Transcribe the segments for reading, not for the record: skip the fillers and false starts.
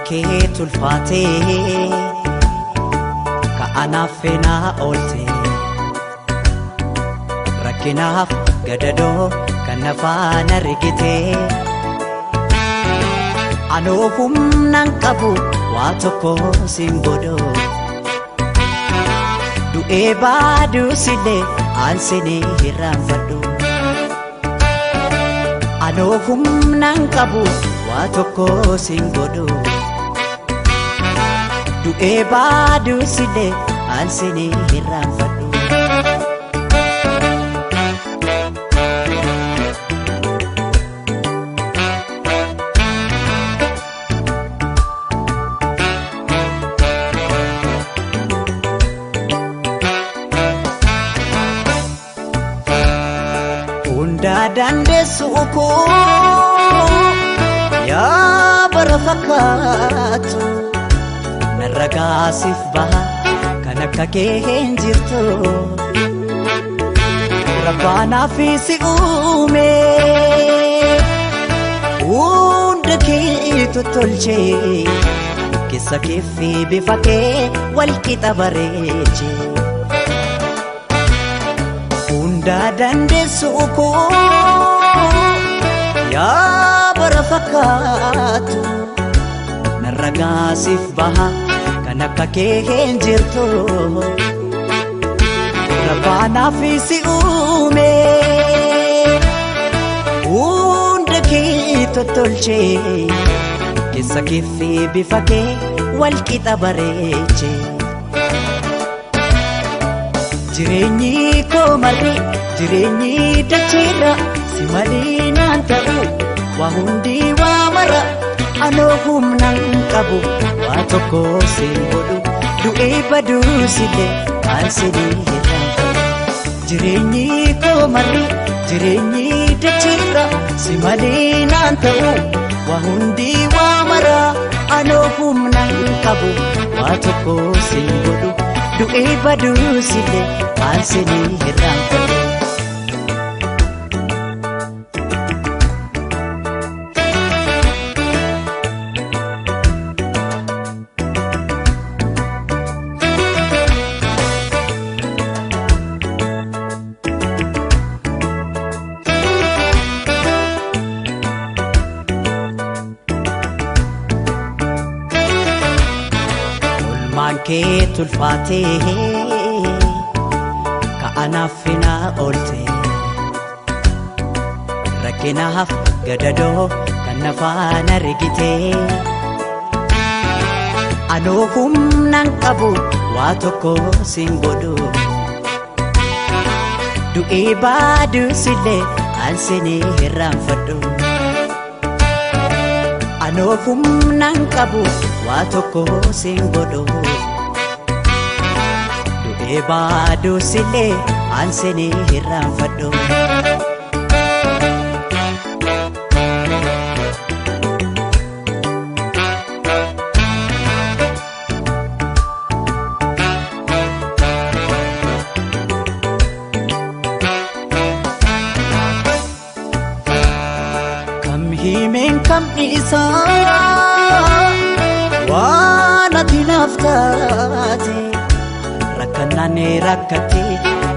kee tulfaatee ka'anaaf feenaa oolte rakkinaaf gadadoo kan nafaan argitee anoo humnaan qabu waa tokko sin godhoo du'ee baaduu sillee aansinii hirraanfadhu anoo humnaan qabu waa tokko sin godhoo du'ee baaduu sillee aansinii hirraanfadhu Hunda dandeessuu koo yaa bara fakkaatu narra gaasiif baha kan akka kee hin jirtu rabbaanaaf si uume hunda kee tottolchee keessa keefi bifa kee walqixa bareeche Hunda dandeessuu koo yaa bara fakkaatu narra gaasiif baha kan akka kee hin jirtu rabbaanaaf si uume hunda kee tottolchee keessa keefi bifa kee walqixa bareeche Jireenyi koo marri jireenyi dachiirra si malee naan ta'u waa hundi waa mara anoo humnaan qabu waa tokko sin godhu du'ee baduu sillee aansinii hirraanfadhu Jireenyi koo marri jireenyi dachiirra si malee naan ta'u waa hundi waa mara anoo humnaan qabu waa tokko sin godhu du'ee baduu sillee aansinii hirraanfadhu Olmaan kee tulfaatee ka'anaaf feenaa oolte rakkinaaf gadadoo kan nafaan argitee anoo humnaan qabu waa tokko sin godhu du'ee baaduu sillee aansinii hirraanfadhu anoo humnaan qabu waa tokko sin godhu du'ee baaduu sillee aansinii hirraanfadhu Kam himeen kam isaa waan ati naaf taate rakkannaan rakkatee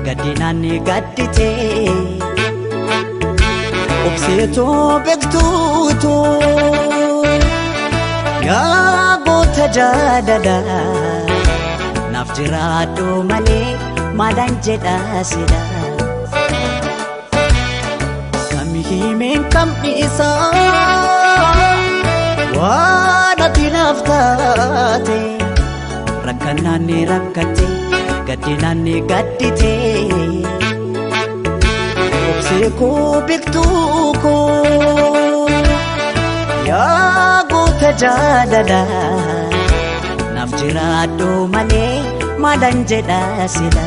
gaddinaan gadditee obseetoo beektuutoo yaa goota jaalala naaf jiraadhu malee maalaan jedhaa sila Kam himeen kam isaa waan ati naaf taate rakkannaan rakkatee gaddinaan gadditee obsee koo beektuu koo yaa goota jaalala naaf jiraadhu malee maalaan jedhaa sila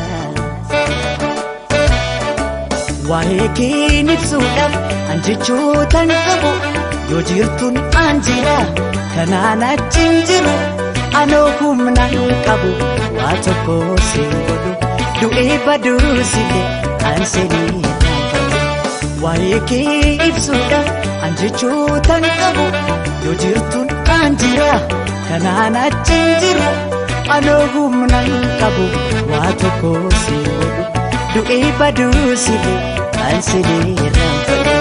waa'ee kee ibsuudhaaf an jechootan qabu yoo jirtuun an jira kanaan achiin jiru anoo humnaan qabu waa tokko sin godhu du'ee baduu sillee aansinii hirraanfadhu waa'ee kee ibsuudhaaf an jechootan qabu yoo jirtuun an jira kanaan achiin jiru anoo humnaan qabu waa tokko si godhu du'ee baduu silee kan silee irraan fadhu.